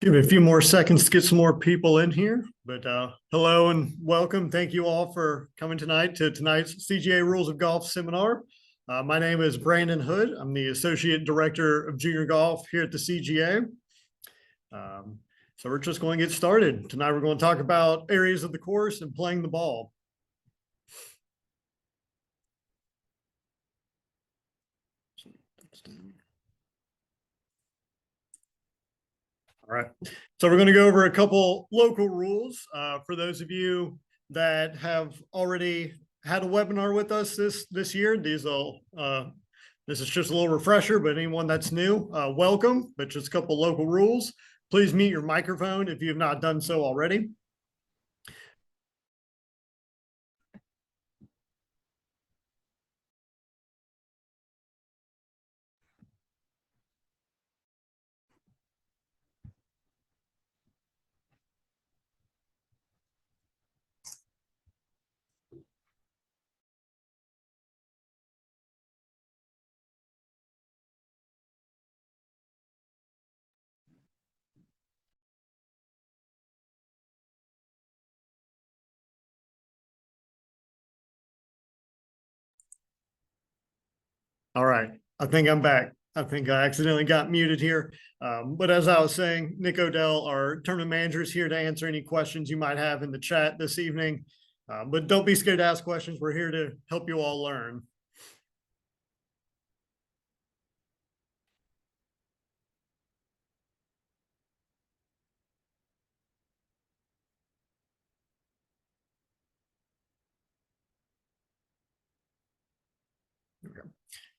Give it a few more seconds to get some more people in here. But hello and welcome. Thank you all for coming tonight to tonight's CGA Rules of Golf seminar. My name is Brandon Hood. I'm the Associate Director of Junior Golf here at the CGA. So we're just going to get started. Tonight we're going to talk about areas of the course and playing the ball. All right. So we're going to go over a couple local rules for those of you that have already had a webinar with us this year. This is just a little refresher, but anyone that's new, welcome. But just a couple local rules. Please mute your microphone if you have not done so already. All right. I think I'm back. I think I accidentally got muted here. But as I was saying, Nick Odell, our tournament manager, is here to answer any questions you might have in the chat this evening. But don't be scared to ask questions. We're here to help you all learn.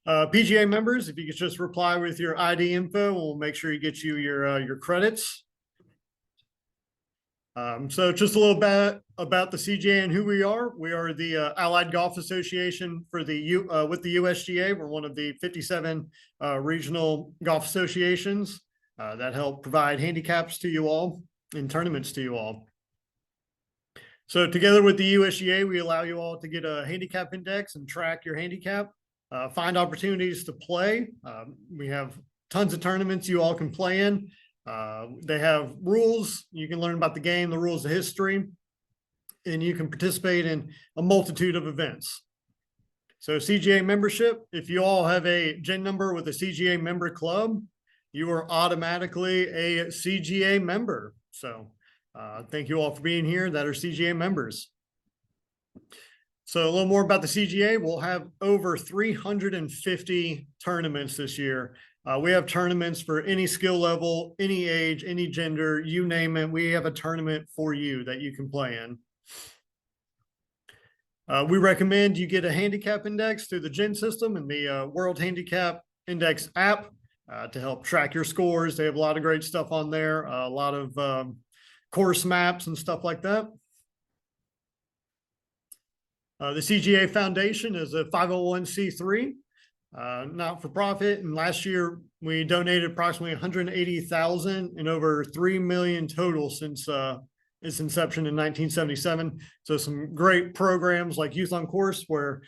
PGA members, if you could just reply with your ID info, we'll make sure you get you your credits. So just a little bit about the CGA and who we are. We are the Allied Golf Association for with the USGA. We're one of the 57 regional golf associations that help provide handicaps to you all and tournaments to you all. So together with the USGA, we allow you all to get a handicap index and track your handicap. Find opportunities to play. We have tons of tournaments you all can play in. They have rules. You can learn about the game, the rules of history, and you can participate in a multitude of events. So CGA membership, if you all have a GEN number with a CGA member club, you are automatically a CGA member. So thank you all for being here that are CGA members. So a little more about the CGA. We'll have over 350 tournaments this year. We have tournaments for any skill level, any age, any gender, you name it. We have a tournament for you that you can play in. We recommend you get a handicap index through the GEN system and the World Handicap Index app to help track your scores. They have a lot of great stuff on there, a lot of course maps and stuff like that. The CGA Foundation is a 501c3, not-for-profit, and last year we donated approximately $180,000 and over $3 million total since its inception in 1977. So some great programs like Youth on Course, where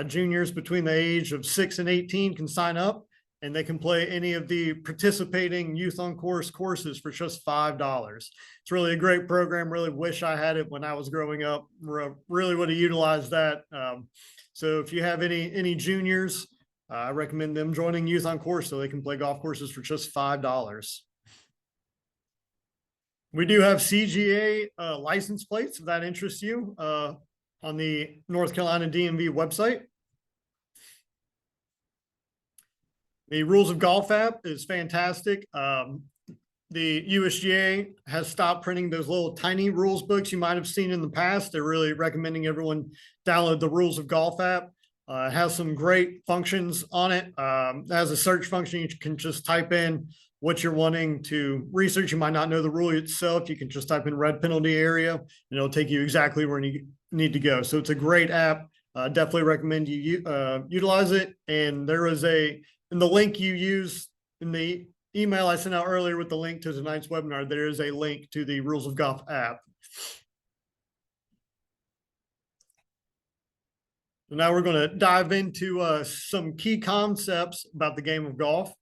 juniors between the age of 6 and 18 can sign up, and they can play any of the participating Youth on Course courses for just $5. It's really a great program. Really wish I had it when I was growing up. Really would have utilized that. So if you have any juniors, I recommend them joining Youth on Course so they can play golf courses for just $5. We do have CGA license plates if that interests you on the North Carolina DMV website. The Rules of Golf app is fantastic. The USGA has stopped printing those little tiny rules books you might have seen in the past. They're really recommending everyone download the Rules of Golf app. It has some great functions on it. It has a search function. You can just type in what you're wanting to research. You might not know the rule itself. You can just type in red penalty area, and it'll take you exactly where you need to go. So it's a great app. Definitely recommend you utilize it. And there is in the link you use in the email I sent out earlier with the link to tonight's webinar, there is a link to the Rules of Golf app. So now we're going to dive into some key concepts about the game of golf.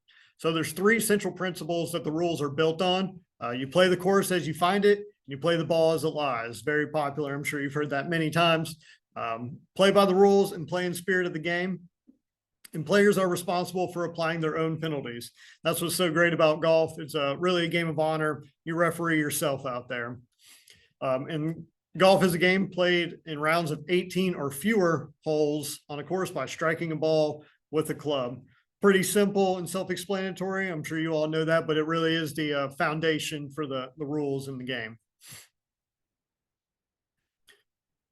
So there's three central principles that the rules are built on. You play the course as you find it. You play the ball as it lies. Very popular. I'm sure you've heard that many times. Play by the rules and play in spirit of the game. And players are responsible for applying their own penalties. That's what's so great about golf. It's really a game of honor. You referee yourself out there. And golf is a game played in rounds of 18 or fewer holes on a course by striking a ball with a club. Pretty simple and self-explanatory. I'm sure you all know that, but it really is the foundation for the rules in the game.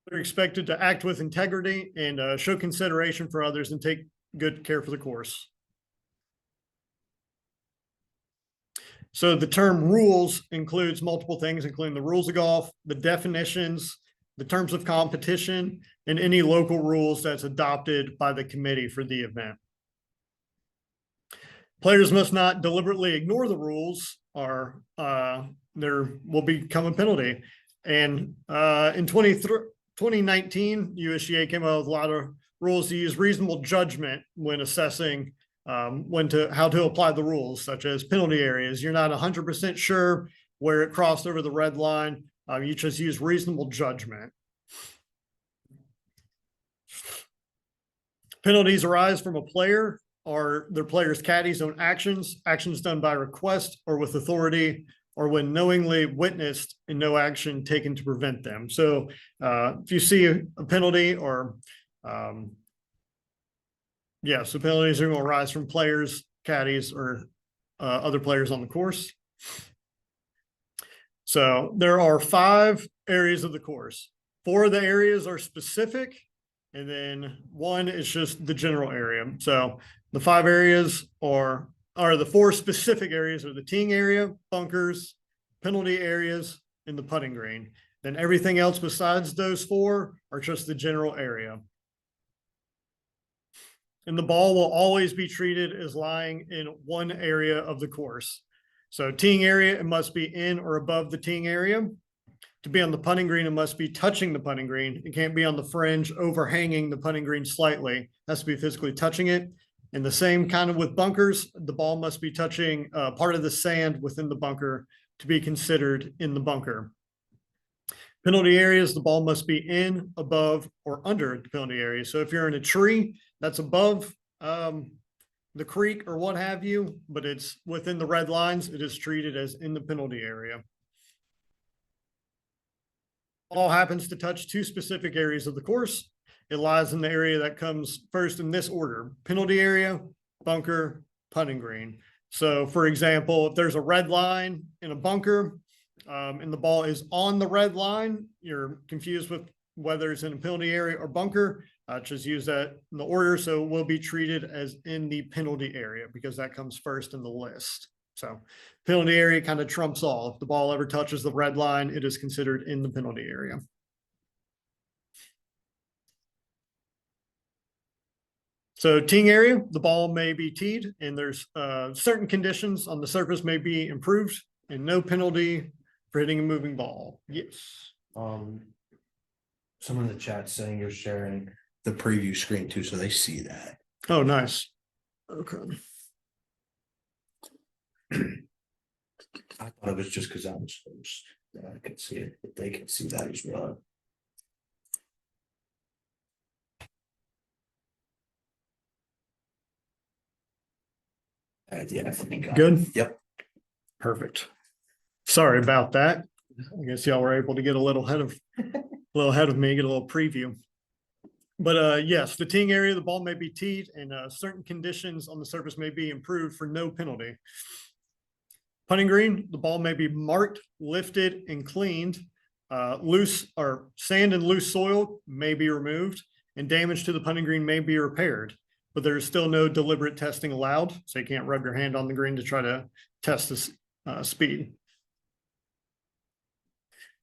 They're expected to act with integrity and show consideration for others and take good care for the course. So the term rules includes multiple things, including the rules of golf, the definitions, the terms of competition, and any local rules that's adopted by the committee for the event. Players must not deliberately ignore the rules or there will become a penalty. And in 2019, USGA came out with a lot of rules to use reasonable judgment when assessing how to apply the rules, such as penalty areas. You're not 100% sure where it crossed over the red line. You just use reasonable judgment. Penalties arise from a player or their player's caddy's own actions done by request or with authority, or when knowingly witnessed and no action taken to prevent them. So if you see a penalty or so penalties are going to arise from players, caddies, or other players on the course. So there are 5 areas of the course. 4 of the areas are specific, and then 1 is just the general area. So the 5 areas are the 4 specific areas are the teeing area, bunkers, penalty areas, and the putting green. Then everything else besides those 4 are just the general area. And the ball will always be treated as lying in one area of the course. So teeing area, it must be in or above the teeing area. To be on the putting green, it must be touching the putting green. It can't be on the fringe overhanging the putting green slightly. It has to be physically touching it. And the same kind of with bunkers, the ball must be touching part of the sand within the bunker to be considered in the bunker. Penalty areas, the ball must be in, above, or under the penalty area. So if you're in a tree that's above the creek or what have you, but it's within the red lines, it is treated as in the penalty area. Ball happens to touch 2 specific areas of the course. It lies in the area that comes first in this order: penalty area, bunker, putting green. So for example, if there's a red line in a bunker and the ball is on the red line, you're confused with whether it's in a penalty area or bunker, just use that in the order. So it will be treated as in the penalty area because that comes first in the list. So penalty area kind of trumps all. If the ball ever touches the red line, it is considered in the penalty area. So teeing area, the ball may be teed, and there's certain conditions on the surface may be improved, and no penalty for hitting a moving ball. Yes. Someone in the chat saying you're sharing the preview screen too, so they see that. Oh, nice. Okay. I thought it was just because I was first that I could see it, but they can see that as well. Yeah, I think good. Yep. Perfect. Sorry about that. I guess y'all were able to get a little ahead of me, get a little preview. But yes, the teeing area, the ball may be teed, and certain conditions on the surface may be improved for no penalty. Putting green, the ball may be marked, lifted, and cleaned. Loose or sand and loose soil may be removed, and damage to the putting green may be repaired. But there's still no deliberate testing allowed, so you can't rub your hand on the green to try to test the speed.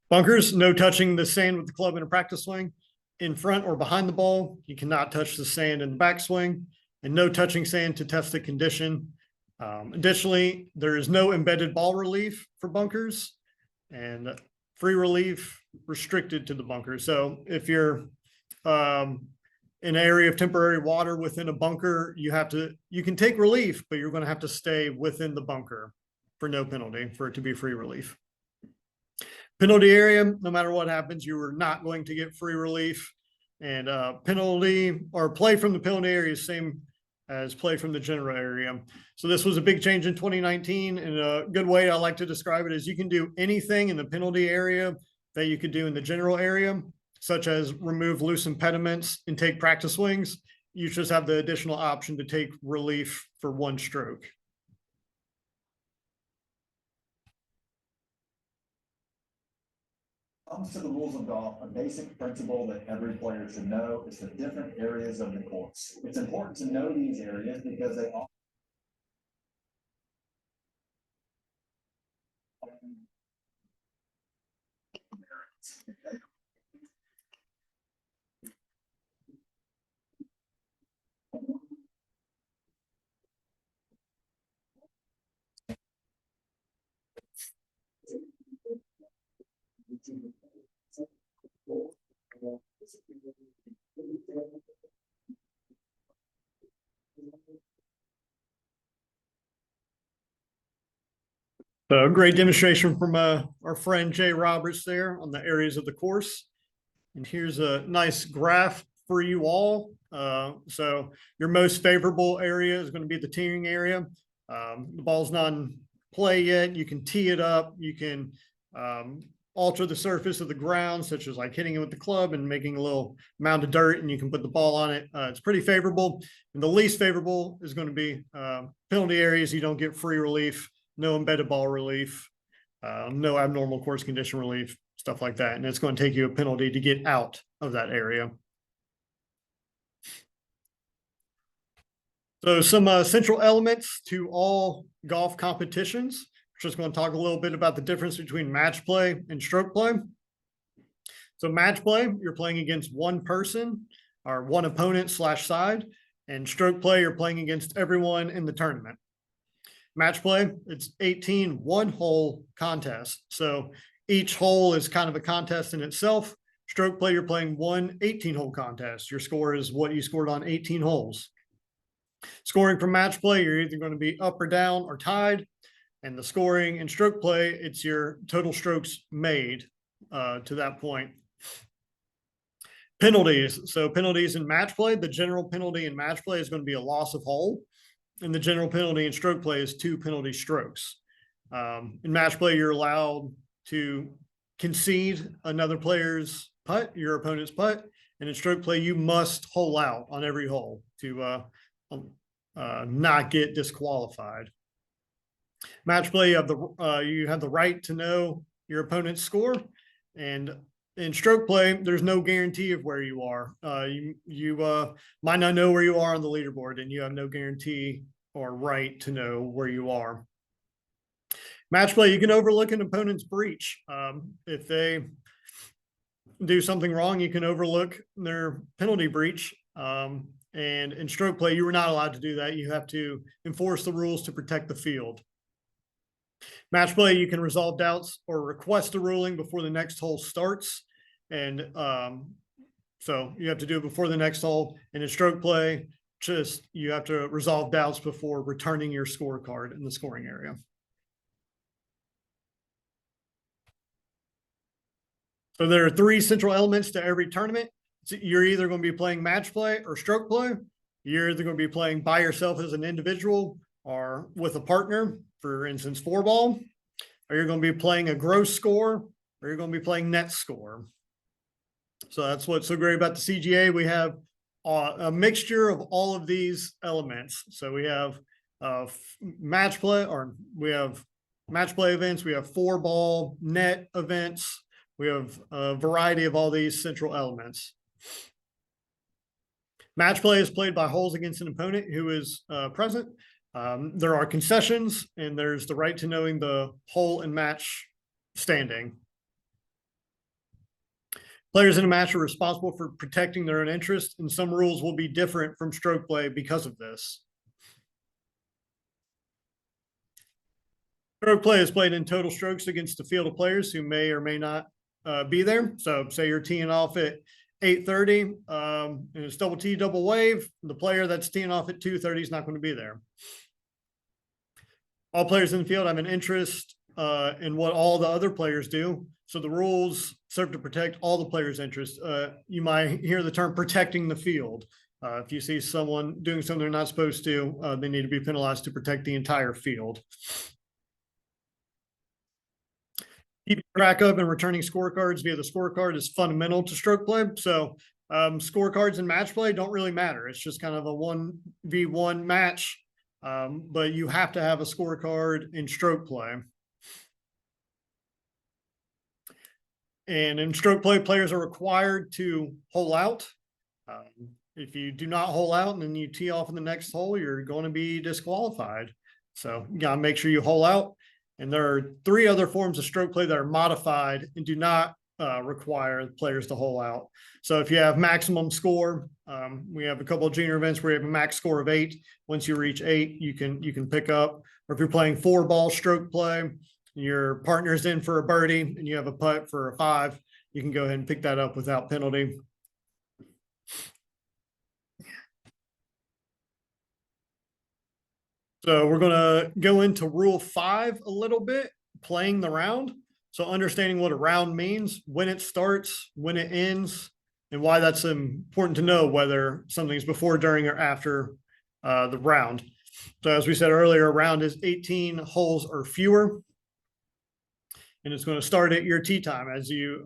Bunkers, no touching the sand with the club in a practice swing. In front or behind the ball, you cannot touch the sand in the backswing, and no touching sand to test the condition. Additionally, there is no embedded ball relief for bunkers, and free relief restricted to the bunker. So if you're an area of temporary water within a bunker, you can take relief, but you're going to have to stay within the bunker for no penalty for it to be free relief. Penalty area, no matter what happens, you are not going to get free relief. And penalty or play from the penalty area is same as play from the general area. So this was a big change in 2019. And a good way I like to describe it is you can do anything in the penalty area that you could do in the general area, such as remove loose impediments and take practice swings. You just have the additional option to take relief for one stroke. Comes to the rules of golf, a basic principle that every player should know is the different areas of the course. It's important to know these areas because they all So a great demonstration from our friend Jay Roberts there on the areas of the course. And here's a nice graph for you all. So your most favorable area is going to be the teeing area. The ball's not in play yet. You can tee it up. You can alter the surface of the ground, such as like hitting it with the club and making a little mound of dirt, and you can put the ball on it. It's pretty favorable. And the least favorable is going to be penalty areas. You don't get free relief, no embedded ball relief, no abnormal course condition relief, stuff like that. And it's going to take you a penalty to get out of that area. So some central elements to all golf competitions. Just going to talk a little bit about the difference between match play and stroke play. So match play, you're playing against one person or one opponent / side, and stroke play, you're playing against everyone in the tournament. Match play, it's 18 one-hole contests. So each hole is kind of a contest in itself. Stroke play, you're playing one 18-hole contest. Your score is what you scored on 18 holes. Scoring from match play, you're either going to be up or down or tied. And the scoring in stroke play, it's your total strokes made to that point. Penalties. So penalties in match play, the general penalty in match play is going to be a loss of hole. And the general penalty in stroke play is 2 penalty strokes. In match play, you're allowed to concede another player's putt, your opponent's putt. And in stroke play, you must hole out on every hole to not get disqualified. Match play, you have the right to know your opponent's score, and in stroke play, there's no guarantee of where you are. You might not know where you are on the leaderboard, and you have no guarantee or right to know where you are. Match play, you can overlook an opponent's breach. If they do something wrong, you can overlook their penalty breach. And in stroke play, you were not allowed to do that. You have to enforce the rules to protect the field. Match play, you can resolve doubts or request a ruling before the next hole starts. And so you have to do it before the next hole. And in stroke play, you have to resolve doubts before returning your scorecard in the scoring area. So there are 3 central elements to every tournament. So you're either going to be playing match play or stroke play. You're either going to be playing by yourself as an individual or with a partner, for instance, 4-ball, or you're going to be playing a gross score, or you're going to be playing net score. So that's what's so great about the CGA. We have a mixture of all of these elements. So we have match play, or we have match play events. We have 4-ball net events. We have a variety of all these central elements. Match play is played by holes against an opponent who is present. There are concessions, and there's the right to knowing the hole and match standing. Players in a match are responsible for protecting their own interest, and some rules will be different from stroke play because of this. Stroke play is played in total strokes against the field of players who may or may not be there. So say you're teeing off at 8:30, and it's double tee, double wave. The player that's teeing off at 2:30 is not going to be there. All players in the field have an interest in what all the other players do. So the rules serve to protect all the players' interests. You might hear the term protecting the field. If you see someone doing something they're not supposed to, they need to be penalized to protect the entire field. Keeping track of and returning scorecards via the scorecard is fundamental to stroke play. So scorecards in match play don't really matter. It's just kind of a 1v1 match, but you have to have a scorecard in stroke play. And in stroke play, players are required to hole out. If you do not hole out and then you tee off in the next hole, you're going to be disqualified. So you got to make sure you hole out. And there are 3 other forms of stroke play that are modified and do not require players to hole out. So if you have maximum score, we have a couple of junior events where you have a max score of 8. Once you reach 8, you can pick up. Or if you're playing 4-ball stroke play, your partner's in for a birdie and you have a putt for a 5, you can go ahead and pick that up without penalty. So we're going to go into rule 5 a little bit, playing the round. So understanding what a round means, when it starts, when it ends, and why that's important to know whether something's before, during, or after the round. So as we said earlier, a round is 18 holes or fewer. And it's going to start at your tee time as you,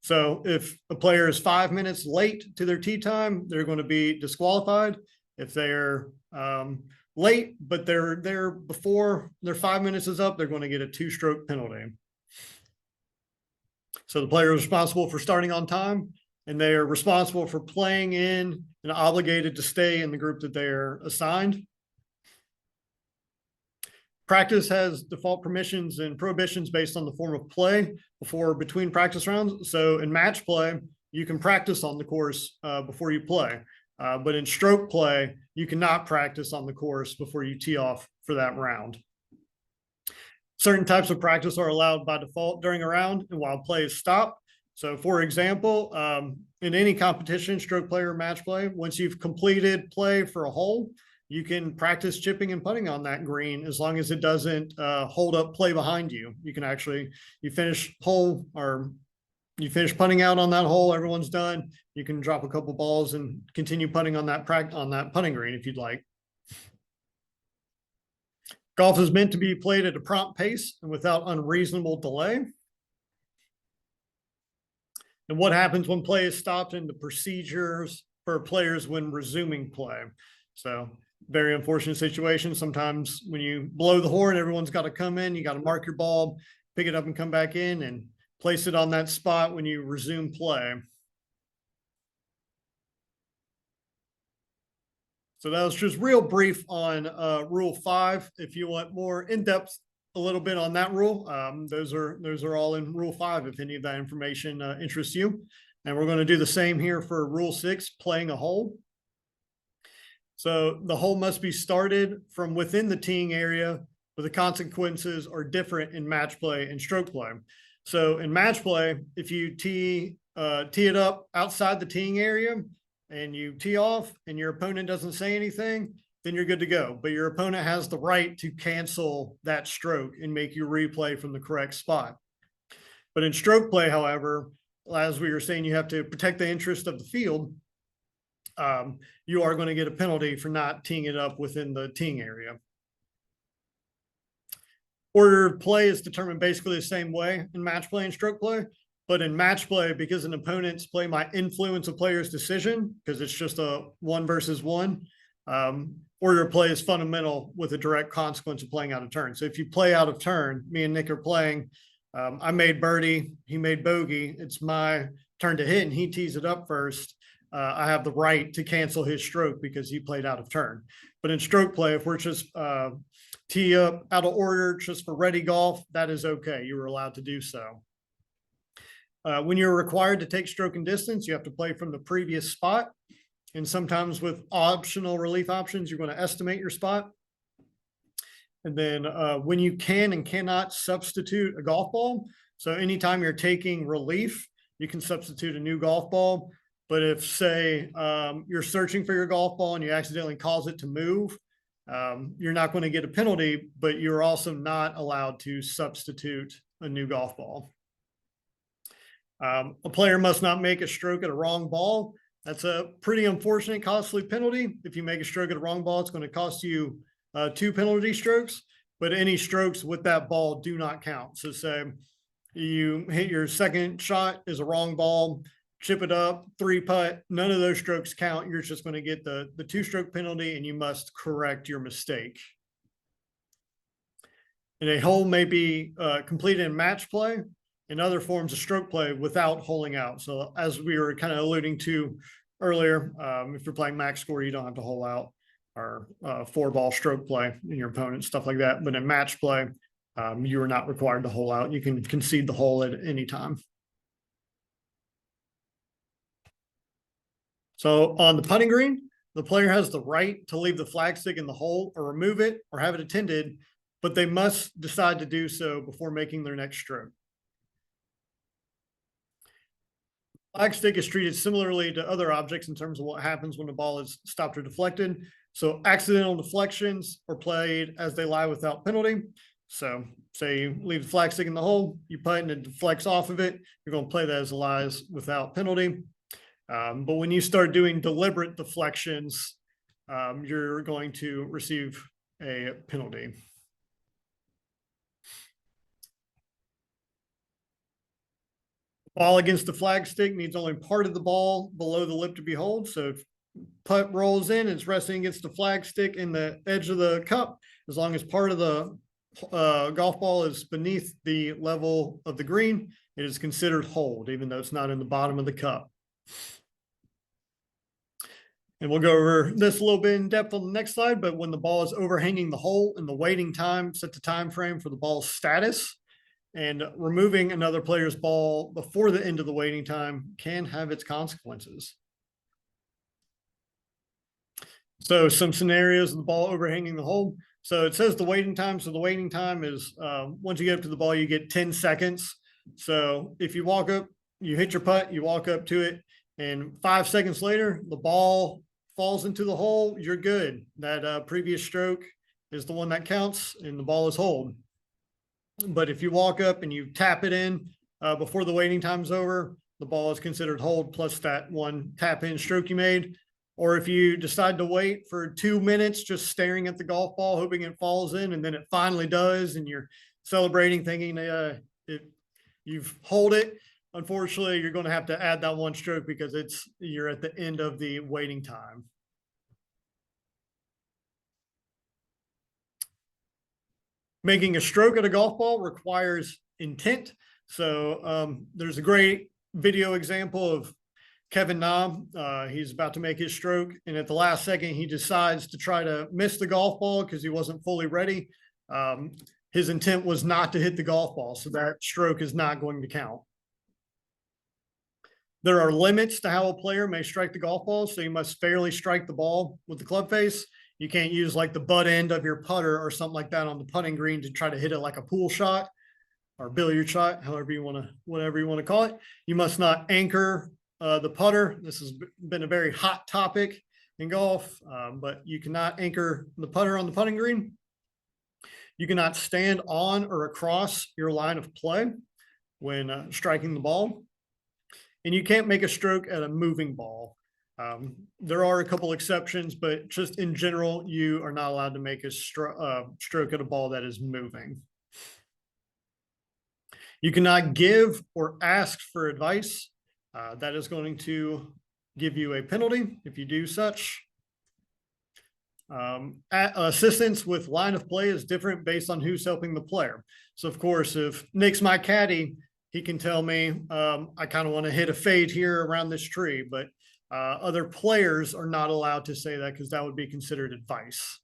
so if a player is 5 minutes late to their tee time, they're going to be disqualified. If they're late, but they're there before their 5 minutes is up, they're going to get a 2-stroke penalty. So the player is responsible for starting on time, and they are responsible for playing in and obligated to stay in the group that they're assigned. Practice has default permissions and prohibitions based on the form of play between practice rounds. So in match play, you can practice on the course before you play. But in stroke play, you cannot practice on the course before you tee off for that round. Certain types of practice are allowed by default during a round and while play is stopped. So for example, in any competition, stroke play or match play, once you've completed play for a hole, you can practice chipping and putting on that green as long as it doesn't hold up play behind you. You can actually, you finish hole or you finish putting out on that hole, everyone's done. You can drop a couple balls and continue putting on that putting green if you'd like. Golf is meant to be played at a prompt pace and without unreasonable delay. And what happens when play is stopped and the procedures for players when resuming play. So very unfortunate situation. Sometimes when you blow the horn, everyone's got to come in, you got to mark your ball, pick it up and come back in and place it on that spot when you resume play. So that was just real brief on Rule 5. If you want more in-depth a little bit on that rule, those are all in Rule 5 if any of that information interests you. And we're going to do the same here for Rule 6, playing a hole. So the hole must be started from within the teeing area, but the consequences are different in match play and stroke play. So in match play, if you tee it up outside the teeing area and you tee off and your opponent doesn't say anything, then you're good to go. But your opponent has the right to cancel that stroke and make you replay from the correct spot. But in stroke play, however, as we were saying, you have to protect the interest of the field. You are going to get a penalty for not teeing it up within the teeing area. Order of play is determined basically the same way in match play and stroke play. But in match play, because an opponent's play might influence a player's decision, because it's just a 1 versus 1, order of play is fundamental with a direct consequence of playing out of turn. So if you play out of turn, me and Nick are playing, I made birdie, he made bogey, it's my turn to hit and he tees it up first. I have the right to cancel his stroke because he played out of turn. But in stroke play, if we're just tee up out of order just for ready golf, that is okay. You were allowed to do so. When you're required to take stroke and distance, you have to play from the previous spot. And sometimes with optional relief options, you're going to estimate your spot. And then when you can and cannot substitute a golf ball. So anytime you're taking relief, you can substitute a new golf ball. But if, say, you're searching for your golf ball and you accidentally cause it to move, you're not going to get a penalty, but you're also not allowed to substitute a new golf ball. A player must not make a stroke at a wrong ball. That's a pretty unfortunate, costly penalty. If you make a stroke at a wrong ball, it's going to cost you 2 penalty strokes, but any strokes with that ball do not count. So say you hit your second shot is a wrong ball, chip it up, 3-putt, none of those strokes count. You're just going to get the 2-stroke penalty, and you must correct your mistake. And a hole may be completed in match play and other forms of stroke play without holing out. So as we were kind of alluding to earlier, if you're playing max score, you don't have to hole out, or 4-ball stroke play in your opponent, stuff like that. But in match play, you are not required to hole out. You can concede the hole at any time. So on the putting green, the player has the right to leave the flagstick in the hole or remove it or have it attended, but they must decide to do so before making their next stroke. Flagstick is treated similarly to other objects in terms of what happens when the ball is stopped or deflected. So accidental deflections are played as they lie without penalty. So say you leave the flagstick in the hole, you putt and it deflects off of it, you're going to play that as lies without penalty. But when you start doing deliberate deflections, you're going to receive a penalty. Ball against the flagstick needs only part of the ball below the lip to be holed. So if putt rolls in, it's resting against the flagstick in the edge of the cup. As long as part of the golf ball is beneath the level of the green, it is considered hold, even though it's not in the bottom of the cup. And we'll go over this a little bit in depth on the next slide, but when the ball is overhanging the hole and the waiting time set the time frame for the ball's status, and removing another player's ball before the end of the waiting time can have its consequences. So some scenarios of the ball overhanging the hole. So it says the waiting time. So the waiting time is once you get up to the ball, you get 10 seconds. So if you walk up, you hit your putt, you walk up to it, and 5 seconds later, the ball falls into the hole, you're good. That previous stroke is the one that counts, and the ball is holed. But if you walk up and you tap it in before the waiting time's over, the ball is considered hold plus that one tap in stroke you made. Or if you decide to wait for 2 minutes just staring at the golf ball, hoping it falls in, and then it finally does, and you're celebrating thinking you've hold it, unfortunately, you're going to have to add that one stroke because you're at the end of the waiting time. Making a stroke at a golf ball requires intent. So there's a great video example of Kevin Na. He's about to make his stroke, and at the last second, he decides to try to miss the golf ball because he wasn't fully ready. His intent was not to hit the golf ball, so that stroke is not going to count. There are limits to how a player may strike the golf ball, so you must fairly strike the ball with the club face. You can't use like the butt end of your putter or something like that on the putting green to try to hit it like a pool shot or billiard shot, whatever you want to call it. You must not anchor the putter. This has been a very hot topic in golf, but you cannot anchor the putter on the putting green. You cannot stand on or across your line of play when striking the ball. And you can't make a stroke at a moving ball. There are a couple exceptions, but just in general, you are not allowed to make a stroke at a ball that is moving. You cannot give or ask for advice. That is going to give you a penalty if you do such. Assistance with line of play is different based on who's helping the player. So of course, if Nick's my caddy, he can tell me, I kind of want to hit a fade here around this tree, but other players are not allowed to say that because that would be considered advice.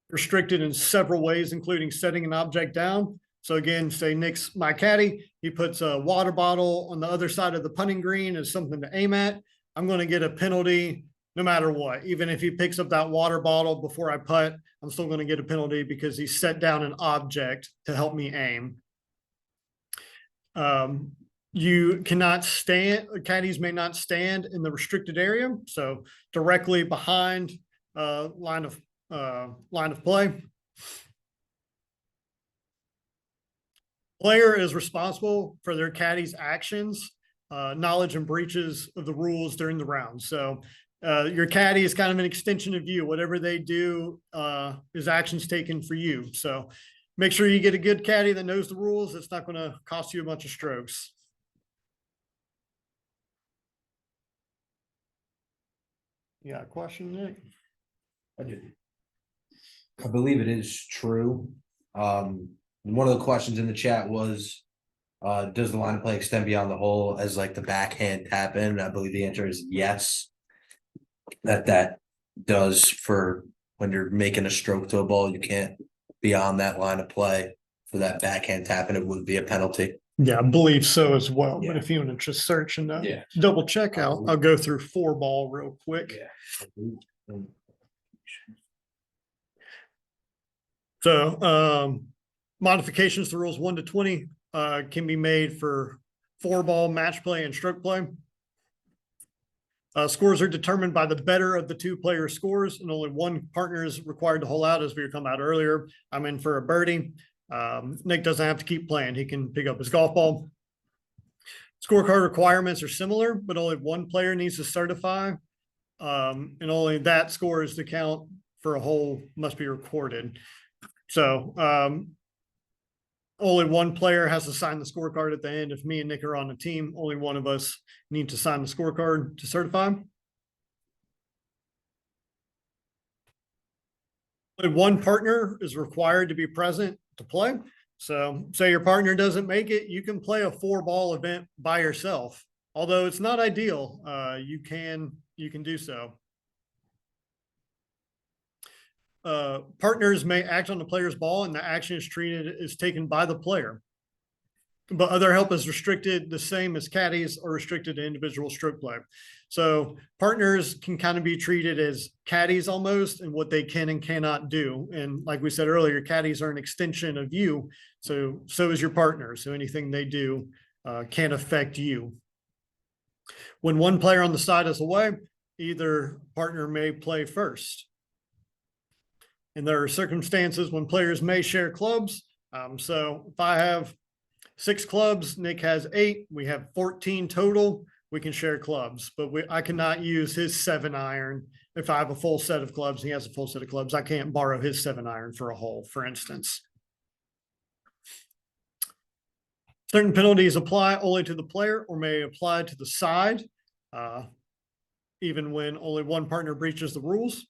Restricted in several ways, including setting an object down. So again, say Nick's my caddy, he puts a water bottle on the other side of the putting green as something to aim at. I'm going to get a penalty no matter what. Even if he picks up that water bottle before I putt, I'm still going to get a penalty because he set down an object to help me aim. You cannot stand, caddies may not stand in the restricted area, so directly behind line of play. Player is responsible for their caddy's actions, knowledge and breaches of the rules during the round. So your caddy is kind of an extension of you. Whatever they do is actions taken for you. So make sure you get a good caddy that knows the rules. It's not going to cost you a bunch of strokes. Yeah, question, Nick? I believe it is true. One of the questions in the chat was, does the line of play extend beyond the hole as like the backhand tap in? I believe the answer is yes. That does for when you're making a stroke to a ball, you can't beyond that line of play for that backhand tap, and it would be a penalty. Yeah, I believe so as well. Yeah. But if you want to just search and Yeah. double check, I'll go through 4-ball real quick. Yeah. So modifications to rules 1 to 20 can be made for 4-ball match play and stroke play. Scores are determined by the better of the 2 player scores, and only one partner is required to hole out, as we were talking about earlier. I'm in for a birdie. Nick doesn't have to keep playing. He can pick up his golf ball. Scorecard requirements are similar, but only one player needs to certify, and only that score is to count for a hole must be recorded. So only one player has to sign the scorecard at the end. If me and Nick are on the team, only one of us need to sign the scorecard to certify. Only one partner is required to be present to play. So say your partner doesn't make it, you can play a 4-ball event by yourself. Although it's not ideal, you can do so. Partners may act on the player's ball and the action is taken by the player. But other help is restricted the same as caddies or restricted to individual stroke play. So partners can kind of be treated as caddies almost, and what they can and cannot do. And like we said earlier, caddies are an extension of you. So is your partner. So anything they do can affect you. When one player on the side is away, either partner may play first. And there are circumstances when players may share clubs. So if I have 6 clubs, Nick has 8, we have 14 total, we can share clubs, but I cannot use his 7-iron. If I have a full set of clubs, he has a full set of clubs, I can't borrow his 7-iron for a hole, for instance. Certain penalties apply only to the player or may apply to the side, even when only one partner breaches the rules.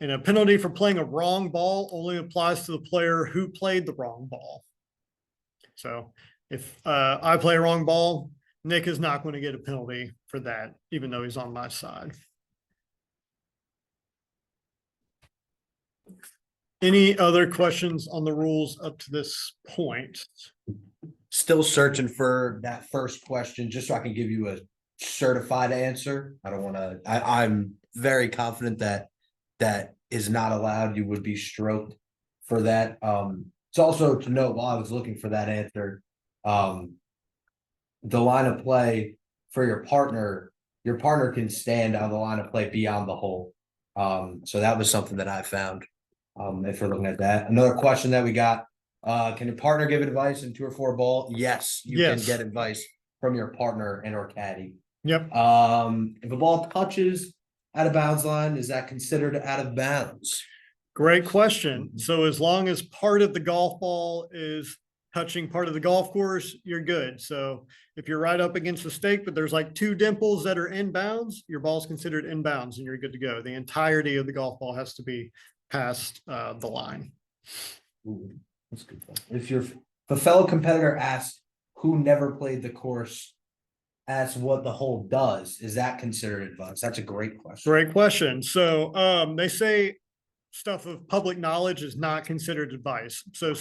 And a penalty for playing a wrong ball only applies to the player who played the wrong ball. So if I play a wrong ball, Nick is not going to get a penalty for that, even though he's on my side. Any other questions on the rules up to this point? Still searching for that first question, just so I can give you a certified answer. I don't want to, I'm very confident that is not allowed. You would be stroked for that. It's also to note, while I was looking for that answer, the line of play for your partner can stand on the line of play beyond the hole. So that was something that I found. If we're looking at that. Another question that we got, can your partner give advice in 2 or 4 ball? Yes, you can get advice from your partner and or caddy. Yep. If a ball touches out of bounds line, is that considered out of bounds? Great question. So as long as part of the golf ball is touching part of the golf course, you're good. So if you're right up against the stake, but there's like 2 dimples that are in bounds, your ball's considered in bounds and you're good to go. The entirety of the golf ball has to be past the line. Ooh, that's good. If a fellow competitor asks who never played the course, asks what the hole does, is that considered advice? That's a great question. Great question. So they say stuff of public knowledge is not considered advice. So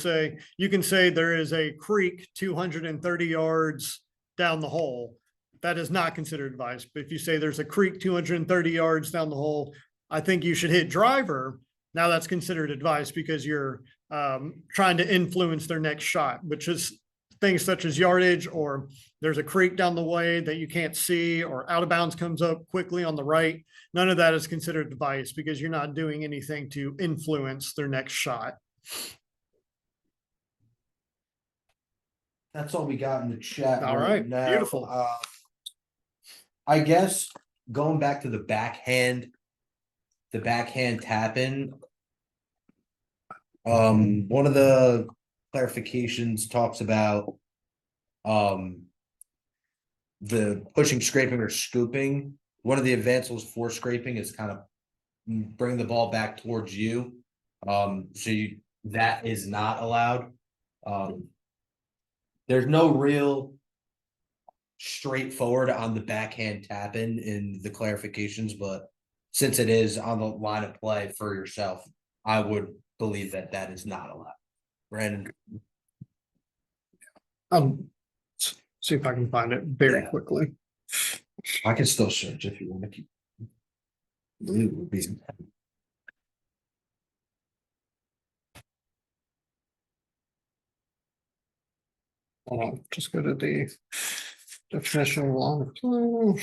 you can say there is a creek 230 yards down the hole. That is not considered advice. But if you say there's a creek 230 yards down the hole, I think you should hit driver. Now that's considered advice because you're trying to influence their next shot, which is things such as yardage, or there's a creek down the way that you can't see, or out of bounds comes up quickly on the right, none of that is considered device because you're not doing anything to influence their next shot. That's all we got in the chat. All right, now. beautiful. I guess going back to the backhand tap in. One of the clarifications talks about the pushing, scraping, or scooping. One of the advanced rules for scraping is kind of bring the ball back towards you. That is not allowed. There's no real straightforward on the backhand tap in the clarifications, but since it is on the line of play for yourself, I would believe that that is not allowed. Brandon, See if I can find it very quickly. I can still search if you want to keep. It would be. Hold on, just go to the definition of line of play.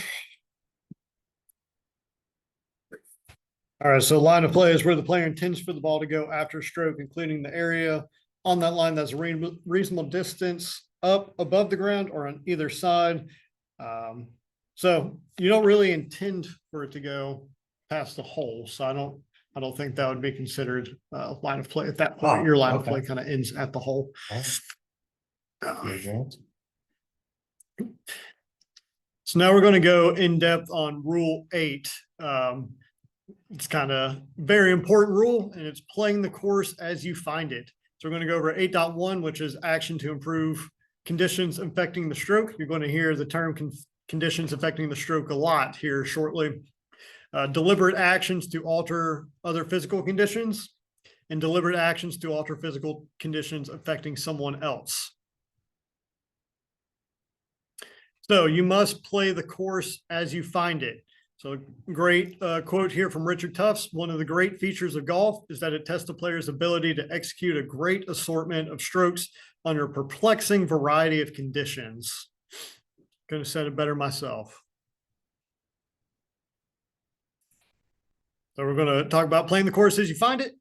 All right, so line of play is where the player intends for the ball to go after a stroke, including the area on that line that's a reasonable distance up above the ground or on either side. So you don't really intend for it to go past the hole. So I don't think that would be considered line of play at that point. Your line of play kind of ends at the hole. So now we're going to go in depth on Rule 8. It's kind of very important rule, and it's playing the course as you find it. So we're going to go over 8.1, which is action to improve conditions affecting the stroke. You're going to hear the term conditions affecting the stroke a lot here shortly. Deliberate actions to alter other physical conditions, and deliberate actions to alter physical conditions affecting someone else. So you must play the course as you find it. So great quote here from Richard Tufts. One of the great features of golf is that it tests the player's ability to execute a great assortment of strokes under a perplexing variety of conditions. Could have said it better myself. So we're going to talk about playing the course as you find it.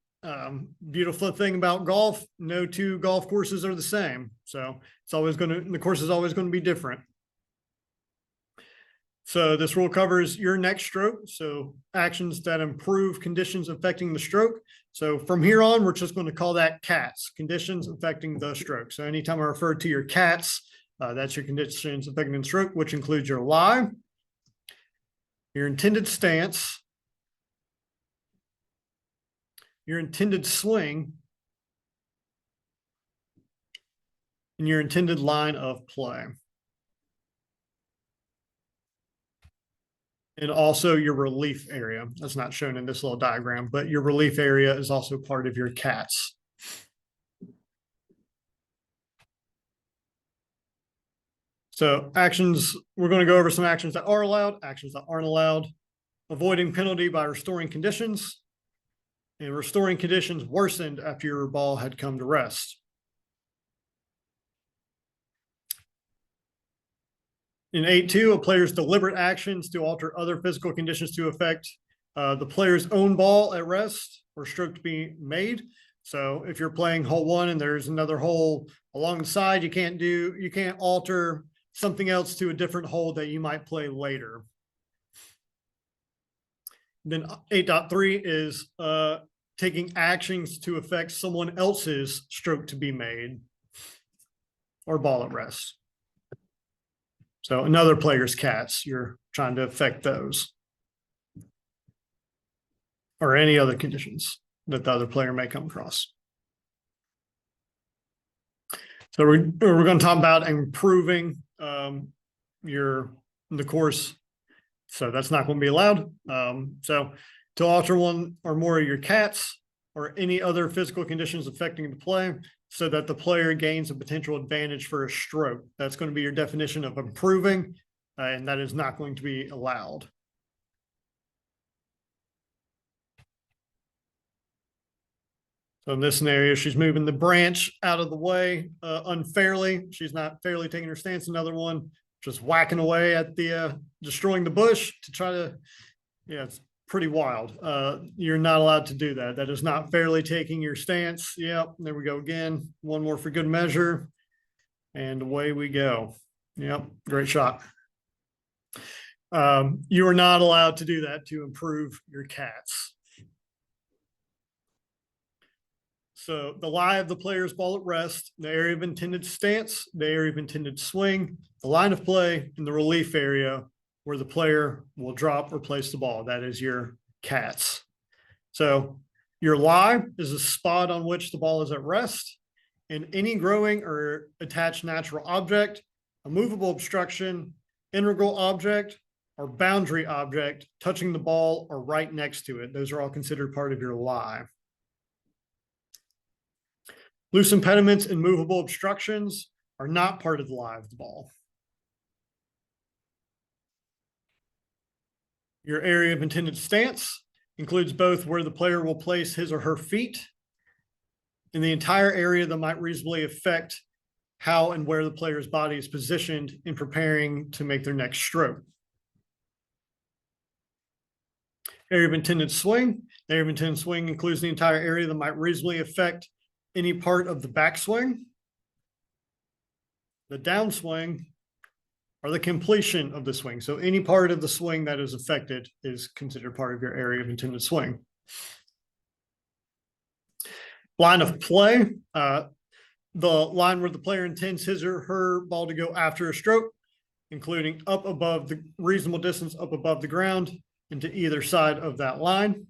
Beautiful thing about golf, no two golf courses are the same. So the course is always going to be different. So this rule covers your next stroke. So actions that improve conditions affecting the stroke. So from here on, we're just going to call that CATS, conditions affecting the stroke. So anytime I refer to your CATS, that's your conditions affecting the stroke, which includes your lie, your intended stance, your intended swing, and your intended line of play. And also your relief area. That's not shown in this little diagram, but your relief area is also part of your CATS. So actions, we're going to go over some actions that are allowed, actions that aren't allowed. Avoiding penalty by restoring conditions. And restoring conditions worsened after your ball had come to rest. In 8.2, a player's deliberate actions to alter other physical conditions to affect the player's own ball at rest or stroke to be made. So if you're playing hole 1 and there's another hole along the side, you can't alter something else to a different hole that you might play later. Then 8.3 is taking actions to affect someone else's stroke to be made or ball at rest. So another player's CATS, you're trying to affect those. Or any other conditions that the other player may come across. So we're going to talk about improving the course. So that's not going to be allowed. So to alter one or more of your CATS or any other physical conditions affecting the play, so that the player gains a potential advantage for a stroke. That's going to be your definition of improving, and that is not going to be allowed. So in this scenario, she's moving the branch out of the way unfairly. She's not fairly taking her stance. Another one, just whacking away at the destroying the bush to try to, yeah, it's pretty wild. You're not allowed to do that. That is not fairly taking your stance. Yep, there we go again. One more for good measure. And away we go. Yep, great shot. You are not allowed to do that to improve your cats. So the lie of the player's ball at rest, the area of intended stance, the area of intended swing, the line of play, and the relief area where the player will drop or place the ball. That is your cats. So your lie is a spot on which the ball is at rest, and any growing or attached natural object, a movable obstruction, integral object, or boundary object touching the ball or right next to it. Those are all considered part of your lie. Loose impediments and movable obstructions are not part of the lie of the ball. Your area of intended stance includes both where the player will place his or her feet and the entire area that might reasonably affect how and where the player's body is positioned in preparing to make their next stroke. Area of intended swing. The area of intended swing includes the entire area that might reasonably affect any part of the backswing, the downswing, or the completion of the swing. So any part of the swing that is affected is considered part of your area of intended swing. Line of play, the line where the player intends his or her ball to go after a stroke, including up above the reasonable distance up above the ground and to either side of that line.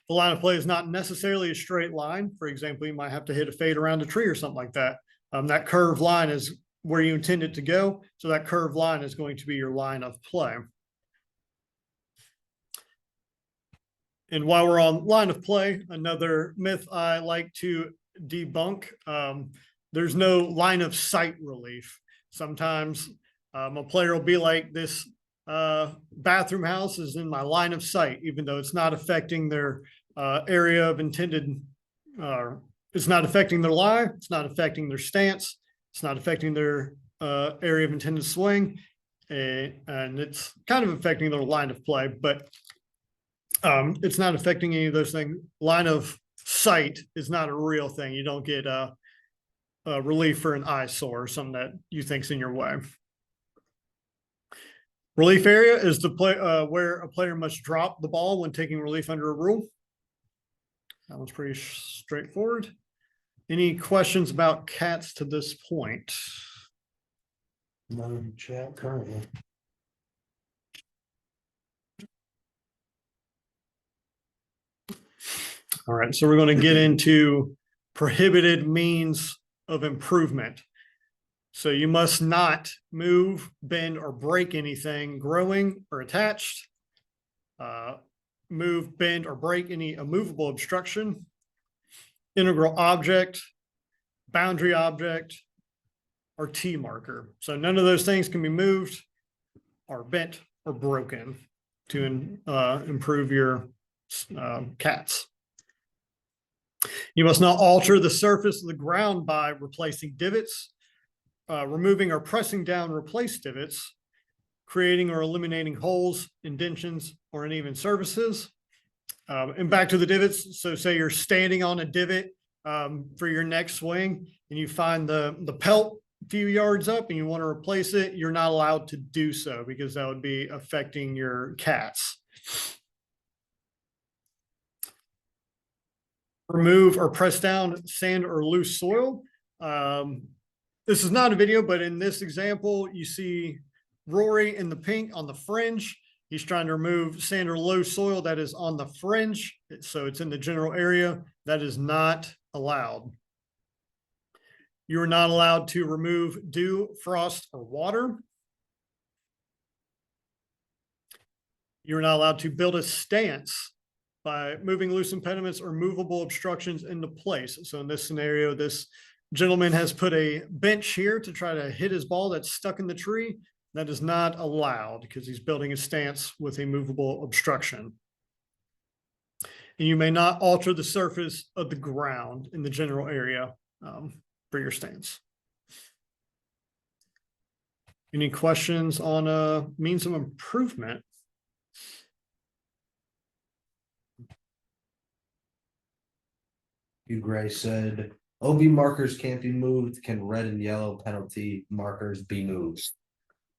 The line of play is not necessarily a straight line. For example, you might have to hit a fade around a tree or something like that. That curved line is where you intend it to go. So that curved line is going to be your line of play. And while we're on line of play, another myth I like to debunk, there's no line of sight relief. Sometimes a player will be like, this bathroom house is in my line of sight, even though it's not affecting their area of intended, it's not affecting their lie, it's not affecting their stance, it's not affecting their area of intended swing, and it's kind of affecting their line of play, but it's not affecting any of those things. Line of sight is not a real thing. You don't get relief for an eyesore or something that you think's in your way. Relief area is the play where a player must drop the ball when taking relief under a rule. That one's pretty straightforward. Any questions about cats to this point? None in the chat currently. All right, so we're going to get into prohibited means of improvement. So you must not move, bend, or break anything growing or attached. Move, bend, or break any immovable obstruction, integral object, boundary object, or T marker. So none of those things can be moved or bent or broken to improve your cats. You must not alter the surface of the ground by replacing divots, removing or pressing down replaced divots, creating or eliminating holes, indentions, or uneven surfaces. And back to the divots. So say you're standing on a divot for your next swing and you find the pelt a few yards up and you want to replace it, you're not allowed to do so because that would be affecting your cats. Remove or press down sand or loose soil. This is not a video, but in this example, you see Rory in the pink on the fringe. He's trying to remove sand or loose soil that is on the fringe. So it's in the general area. That is not allowed. You are not allowed to remove dew, frost, or water. You're not allowed to build a stance by moving loose impediments or movable obstructions into place. So in this scenario, this gentleman has put a bench here to try to hit his ball that's stuck in the tree. That is not allowed because he's building a stance with a movable obstruction. And you may not alter the surface of the ground in the general area for your stance. Any questions on means of improvement? Hugh Gray said, OB markers can't be moved. Can red and yellow penalty markers be moved?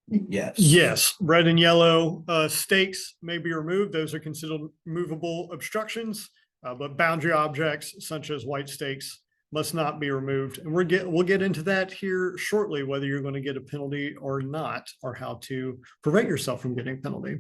Yes. Yes, red and yellow stakes may be removed. Those are considered movable obstructions, but boundary objects such as white stakes must not be removed. And we'll get into that here shortly, whether you're going to get a penalty or not, or how to prevent yourself from getting a penalty.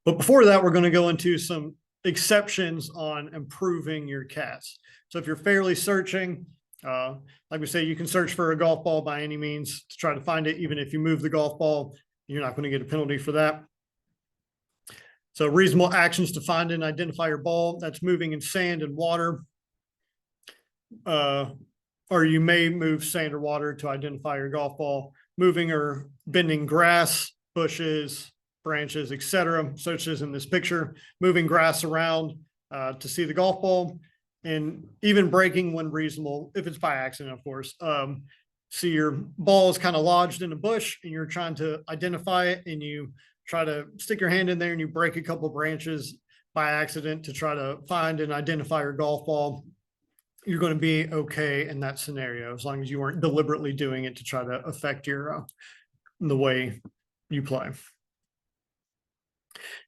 But before that, we're going to go into some exceptions on improving your cats. So if you're fairly searching, like we say, you can search for a golf ball by any means to try to find it. Even if you move the golf ball, you're not going to get a penalty for that. So reasonable actions to find and identify your ball. That's moving in sand and water. Or you may move sand or water to identify your golf ball. Moving or bending grass, bushes, branches, etc., such as in this picture. Moving grass around to see the golf ball. And even breaking when reasonable, if it's by accident, of course. See your ball is kind of lodged in a bush and you're trying to identify it, and you try to stick your hand in there and you break a couple branches by accident to try to find and identify your golf ball. You're going to be okay in that scenario, as long as you weren't deliberately doing it to try to affect your the way you play.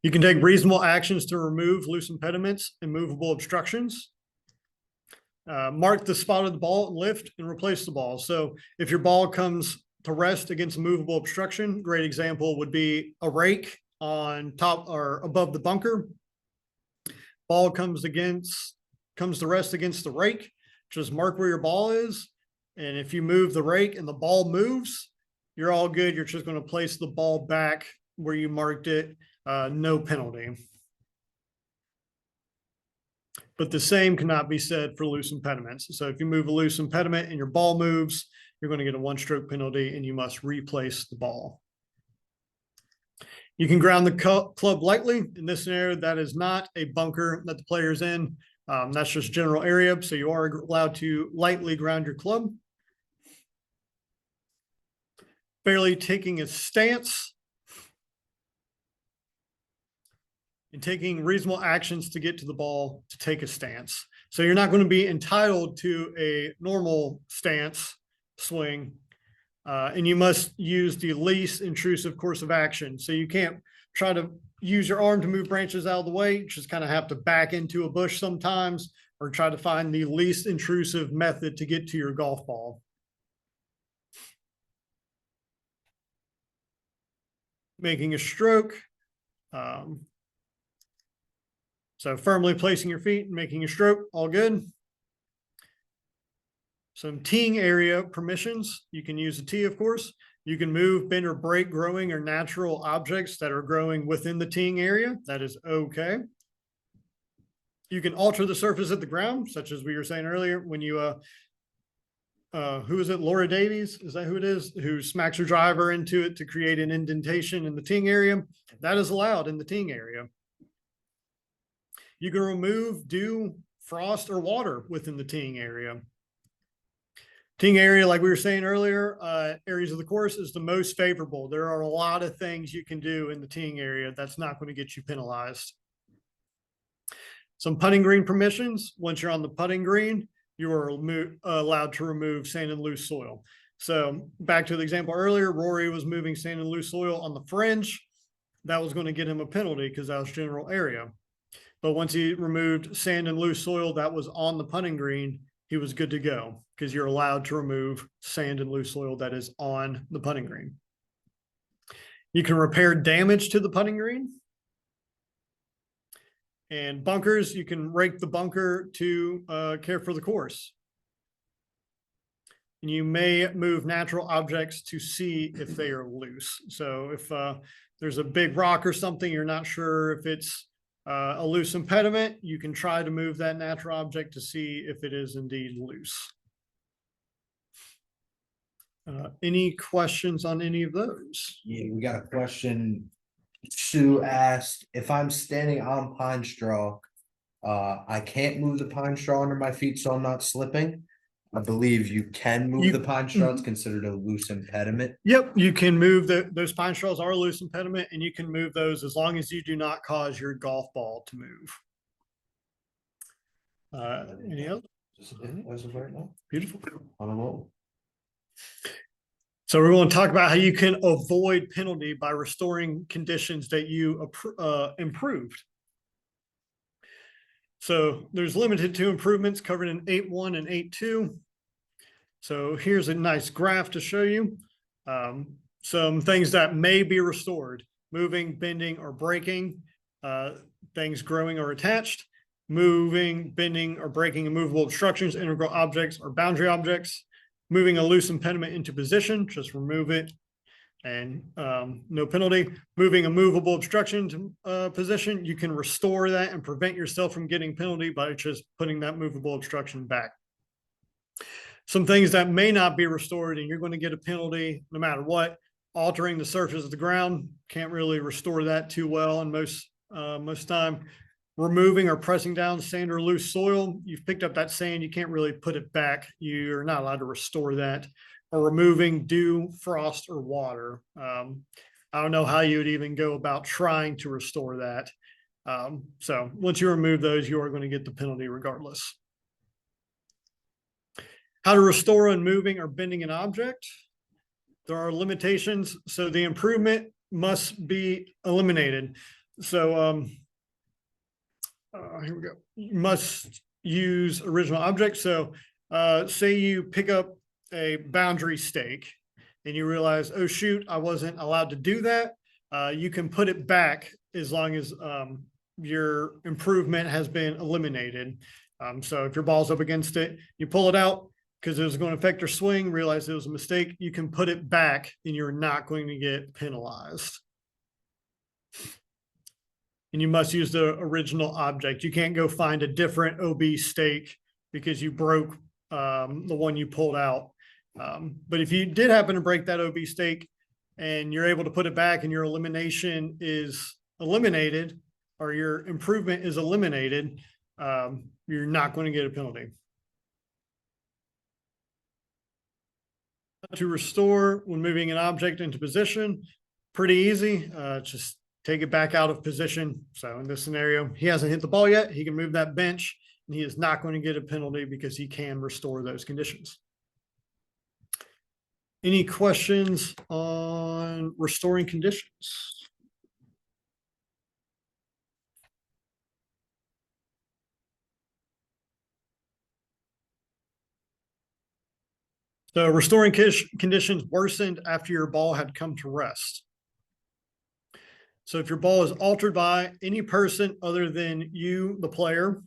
You can take reasonable actions to remove loose impediments and movable obstructions. Mark the spot of the ball, lift and replace the ball. So if your ball comes to rest against a movable obstruction, great example would be a rake on top or above the bunker. Ball comes to rest against the rake. Just mark where your ball is. And if you move the rake and the ball moves, you're all good. You're just going to place the ball back where you marked it. No penalty. But the same cannot be said for loose impediments. So if you move a loose impediment and your ball moves, you're going to get a one-stroke penalty and you must replace the ball. You can ground the club lightly. In this scenario, that is not a bunker that the player is in. That's just general area. So you are allowed to lightly ground your club. Fairly taking a stance. And taking reasonable actions to get to the ball to take a stance. So you're not going to be entitled to a normal stance swing, and you must use the least intrusive course of action. So you can't try to use your arm to move branches out of the way. You just kind of have to back into a bush sometimes, or try to find the least intrusive method to get to your golf ball. Making a stroke. So firmly placing your feet and making a stroke, all good. Some teeing area permissions. You can use a tee, of course. You can move, bend, or break growing or natural objects that are growing within the teeing area. That is okay. You can alter the surface of the ground, such as we were saying earlier, when you, who is it? Laura Davies, is that who it is? Who smacks her driver into it to create an indentation in the teeing area. That is allowed in the teeing area. You can remove dew, frost, or water within the teeing area. Teeing area, like we were saying earlier, areas of the course is the most favorable. There are a lot of things you can do in the teeing area that's not going to get you penalized. Some putting green permissions. Once you're on the putting green, you are allowed to remove sand and loose soil. So back to the example earlier, Rory was moving sand and loose soil on the fringe. That was going to get him a penalty because that was general area. But once he removed sand and loose soil that was on the putting green, he was good to go, because you're allowed to remove sand and loose soil that is on the putting green. You can repair damage to the putting green. And bunkers, you can rake the bunker to care for the course. And you may move natural objects to see if they are loose. So if there's a big rock or something, you're not sure if it's a loose impediment, you can try to move that natural object to see if it is indeed loose. Any questions on any of those? Yeah, we got a question. Sue asked, if I'm standing on pine straw I can't move the pine straw under my feet, so I'm not slipping. I believe you can move the pine straw. It's considered a loose impediment. Yep, you can move those pine straws are a loose impediment, and you can move those as long as you do not cause your golf ball to move. Any other? As of right now, Beautiful. on a roll. So we're going to talk about how you can avoid penalty by restoring conditions that you improved. So there's limited to improvements covered in 8.1 and 8.2. So here's a nice graph to show you some things that may be restored: moving, bending, or breaking, things growing or attached, moving, bending, or breaking immovable obstructions, integral objects, or boundary objects, moving a loose impediment into position, just remove it and no penalty. Moving a movable obstruction to position, you can restore that and prevent yourself from getting penalty by just putting that movable obstruction back. Some things that may not be restored and you're going to get a penalty no matter what: altering the surface of the ground, can't really restore that too well in most time. Removing or pressing down sand or loose soil, you've picked up that sand, you can't really put it back, you're not allowed to restore that. Or removing dew, frost, or water. I don't know how you would even go about trying to restore that. So once you remove those, you are going to get the penalty regardless. How to restore unmoving or bending an object. There are limitations, so the improvement must be eliminated. So here we go. You must use original object. So say you pick up a boundary stake and you realize, oh shoot, I wasn't allowed to do that. You can put it back as long as your improvement has been eliminated. So if your ball's up against it, you pull it out because it was going to affect your swing, realize it was a mistake, you can put it back and you're not going to get penalized. And you must use the original object. You can't go find a different OB stake because you broke the one you pulled out. But if you did happen to break that OB stake and you're able to put it back and your elimination is eliminated or your improvement is eliminated, you're not going to get a penalty. To restore when moving an object into position, pretty easy. Just take it back out of position. So in this scenario, he hasn't hit the ball yet. He can move that bench and he is not going to get a penalty because he can restore those conditions. Any questions on restoring conditions? So restoring conditions worsened after your ball had come to rest. So if your ball is altered by any person other than you, the player,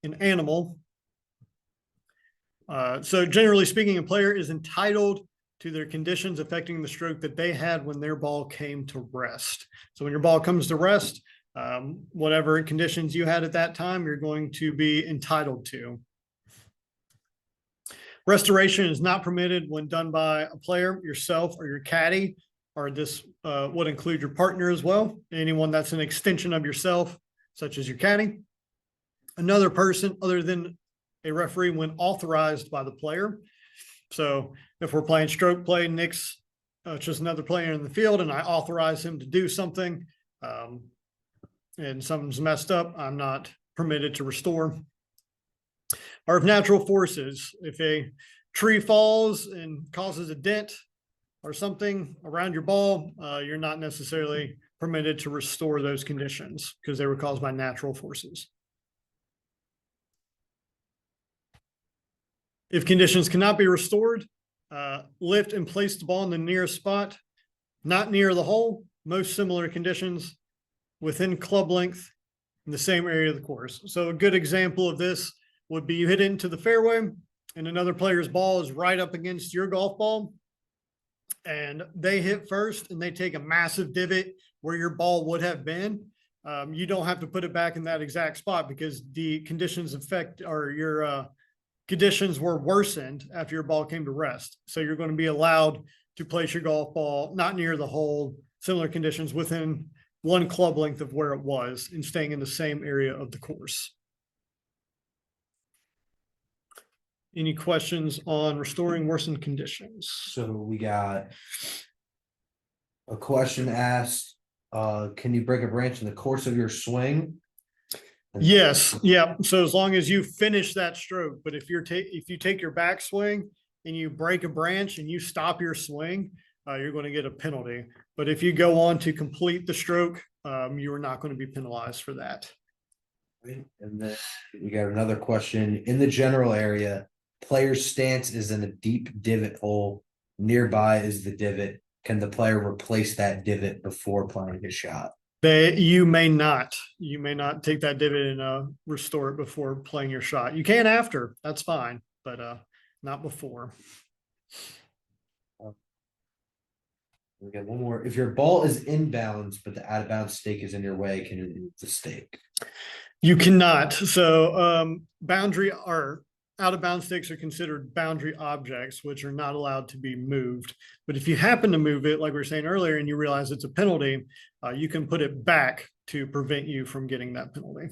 an animal. So generally speaking, a player is entitled to their conditions affecting the stroke that they had when their ball came to rest. So when your ball comes to rest, whatever conditions you had at that time, you're going to be entitled to. Restoration is not permitted when done by a player, yourself, or your caddy, or this would include your partner as well. Anyone that's an extension of yourself, such as your caddy. Another person other than a referee when authorized by the player. So if we're playing stroke play, Nick's just another player in the field and I authorize him to do something and something's messed up, I'm not permitted to restore. Or if natural forces, if a tree falls and causes a dent or something around your ball, you're not necessarily permitted to restore those conditions because they were caused by natural forces. If conditions cannot be restored, lift and place the ball in the nearest spot, not near the hole, most similar conditions, within club length in the same area of the course. So a good example of this would be you hit it into the fairway and another player's ball is right up against your golf ball and they hit first and they take a massive divot where your ball would have been. You don't have to put it back in that exact spot because the conditions affect or your conditions were worsened after your ball came to rest. So you're going to be allowed to place your golf ball not near the hole, similar conditions within one club length of where it was and staying in the same area of the course. Any questions on restoring worsened conditions? So we got a question asked, can you break a branch in the course of your swing? Yes, yeah. So as long as you finish that stroke, but if you take your backswing and you break a branch and you stop your swing, you're going to get a penalty. But if you go on to complete the stroke, you are not going to be penalized for that. And then we got another question. In the general area, player's stance is in a deep divot hole. Nearby is the divot. Can the player replace that divot before playing his shot? You may not take that divot and restore it before playing your shot. You can after, that's fine, but not before. We got one more. If your ball is inbounds, but the out of bounds stake is in your way, can you move the stake? You cannot. So boundary or out of bounds stakes are considered boundary objects, which are not allowed to be moved. But if you happen to move it, like we were saying earlier, and you realize it's a penalty, you can put it back to prevent you from getting that penalty.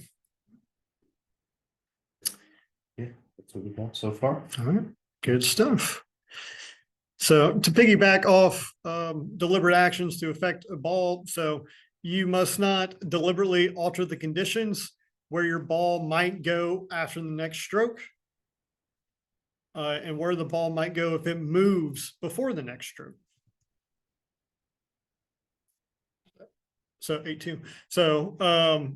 Yeah, that's what we got so far. All right, good stuff. So to piggyback off deliberate actions to affect a ball, so you must not deliberately alter the conditions where your ball might go after the next stroke. And where the ball might go if it moves before the next stroke. So 8-2. So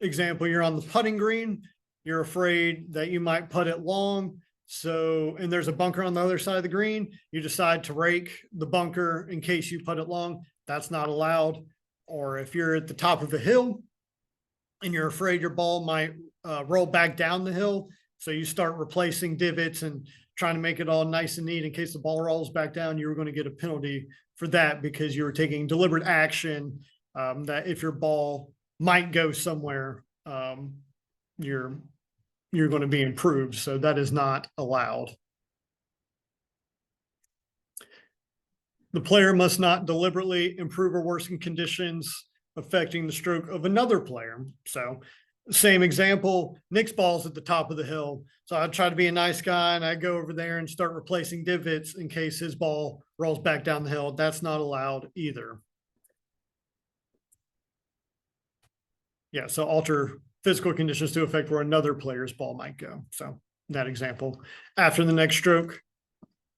example, you're on the putting green, you're afraid that you might putt it long. So, and there's a bunker on the other side of the green, you decide to rake the bunker in case you putt it long. That's not allowed. Or if you're at the top of a hill and you're afraid your ball might roll back down the hill, so you start replacing divots and trying to make it all nice and neat in case the ball rolls back down, you were going to get a penalty for that because you were taking deliberate action that if your ball might go somewhere, you're going to be improved. So that is not allowed. The player must not deliberately improve or worsen conditions affecting the stroke of another player. So same example, Nick's ball's at the top of the hill. So I try to be a nice guy and I go over there and start replacing divots in case his ball rolls back down the hill. That's not allowed either. Yeah, so alter physical conditions to affect where another player's ball might go. So that example, after the next stroke,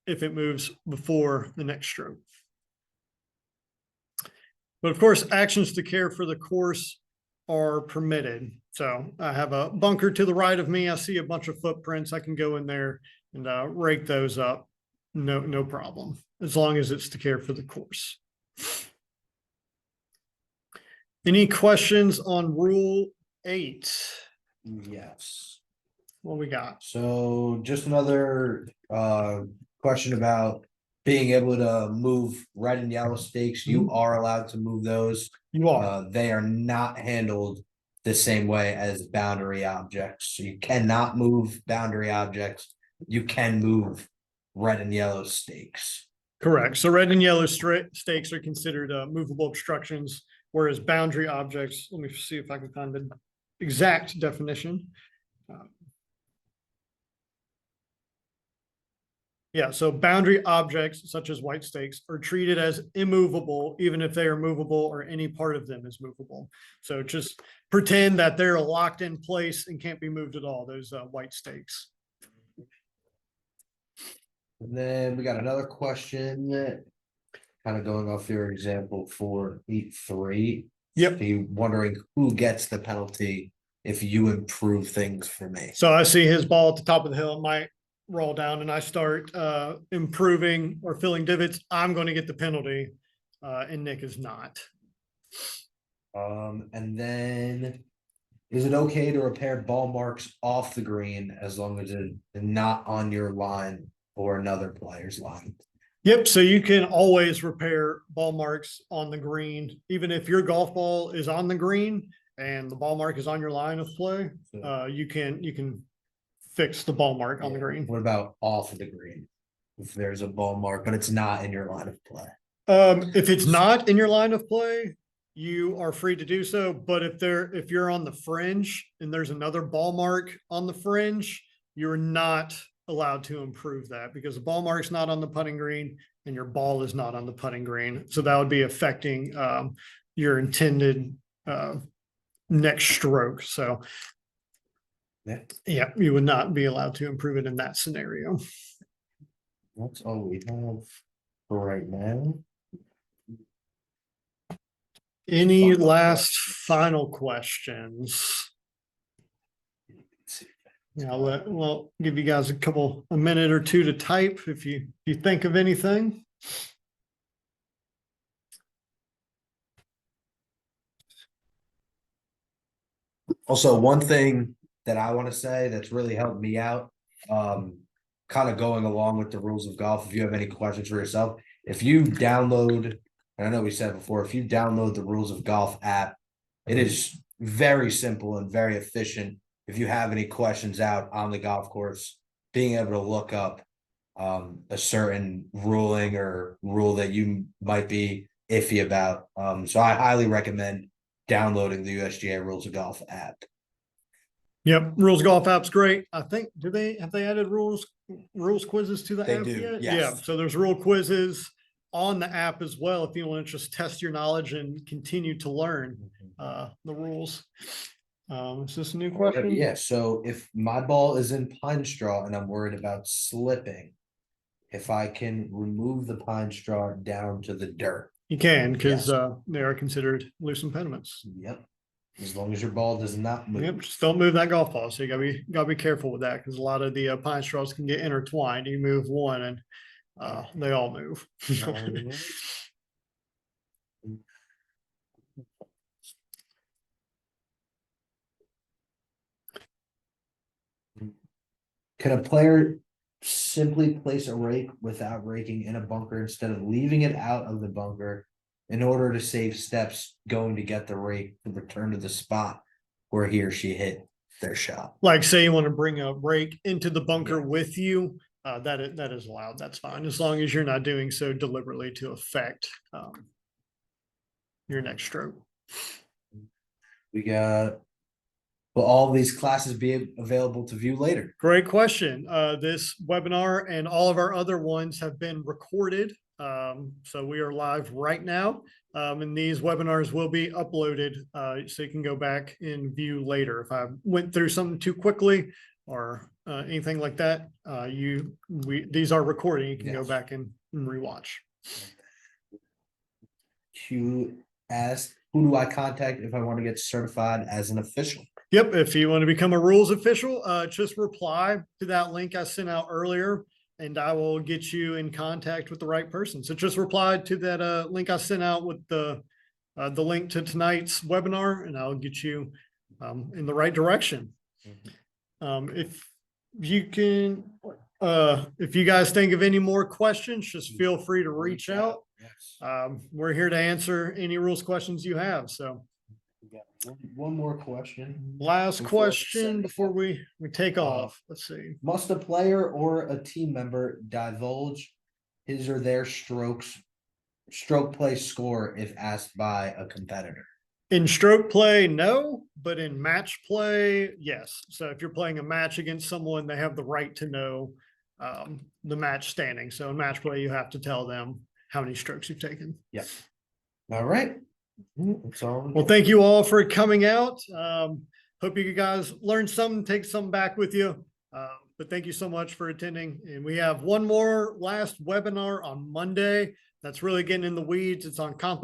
if it moves before the next stroke. But of course, actions to care for the course are permitted. So I have a bunker to the right of me. I see a bunch of footprints. I can go in there and rake those up. No problem, as long as it's to care for the course. Any questions on Rule 8? Yes. What we got? So just another question about being able to move red and yellow stakes. You are allowed to move those. You are. They are not handled the same way as boundary objects. So you cannot move boundary objects. You can move red and yellow stakes. Correct. So red and yellow stakes are considered movable obstructions, whereas boundary objects, let me see if I can find the exact definition. Yeah, so boundary objects such as white stakes are treated as immovable, even if they are movable or any part of them is movable. So just pretend that they're locked in place and can't be moved at all, those white stakes. And then we got another question, kind of going off your example for 8-3. Yep. Are you wondering who gets the penalty if you improve things for me? So I see his ball at the top of the hill. It might roll down and I start improving or filling divots. I'm going to get the penalty and Nick is not. And then is it okay to repair ball marks off the green as long as it's not on your line or another player's line? Yep. So you can always repair ball marks on the green, even if your golf ball is on the green and the ball mark is on your line of play. You can fix the ball mark on the green. What about off of the green? If there's a ball mark, but it's not in your line of play. If it's not in your line of play, you are free to do so. But if you're on the fringe and there's another ball mark on the fringe, you're not allowed to improve that because the ball mark's not on the putting green and your ball is not on the putting green. So that would be affecting your intended next stroke. So yeah, you would not be allowed to improve it in that scenario. That's all we have for right now. Any last final questions? Yeah, we'll give you guys a minute or two to type if you think of anything. Also, one thing that I want to say that's really helped me out, kind of going along with the rules of golf. If you have any questions for yourself, if you download, and I know we said before, if you download the Rules of Golf app, it is very simple and very efficient. If you have any questions out on the golf course, being able to look up a certain ruling or rule that you might be iffy about. So I highly recommend downloading the USGA Rules of Golf app. Yep, Rules Golf app's great. I think have they added rules quizzes to the They app do, yet? yes. Yeah, so there's rule quizzes on the app as well if you want to just test your knowledge and continue to learn the rules. Is this a new question? Yeah, so if my ball is in pine straw and I'm worried about slipping, if I can remove the pine straw down to the dirt. You can, because Yes. they are considered loose impediments. Yep. As long as your ball does not move. Yep, just don't move that golf ball. So you gotta be careful with that because a lot of the pine straws can get intertwined. You move one and they all move. Can a player simply place a rake without raking in a bunker instead of leaving it out of the bunker in order to save steps going to get the rake to return to the spot where he or she hit their shot? Like say you want to bring a rake into the bunker Yeah. with you, that is allowed. That's fine. As long as you're not doing so deliberately to affect your next stroke. We got, will all these classes be available to view later? Great question. This webinar and all of our other ones have been recorded. So we are live right now. And these webinars will be uploaded so you can go back and view later. If I went through something too quickly or anything like that, these are recording. You can go Yes. back and rewatch. Q asked, who do I contact if I want to get certified as an official? Yep, if you want to become a rules official, just reply to that link I sent out earlier and I will get you in contact with the right person. So just reply to that link I sent out with the link to tonight's webinar and I'll get you in the right direction. If you can, if you guys think of any more questions, just feel free to reach out. Yes. We're here to answer any rules questions you have. So We got one more question. last Before we question send it before up. we take off. Let's see. Must a player or a team member divulge his or their stroke play score if asked by a competitor? In stroke play, no, but in match play, yes. So if you're playing a match against someone, they have the right to know the match standing. So in match play, you have to tell them how many strokes you've taken. Yep. All right. That's all. Well, thank you all for coming out. Hope you guys learned something, take something back with you. But thank you so much for attending. And we have one more last webinar on Monday. That's really getting in the weeds. It's on conflict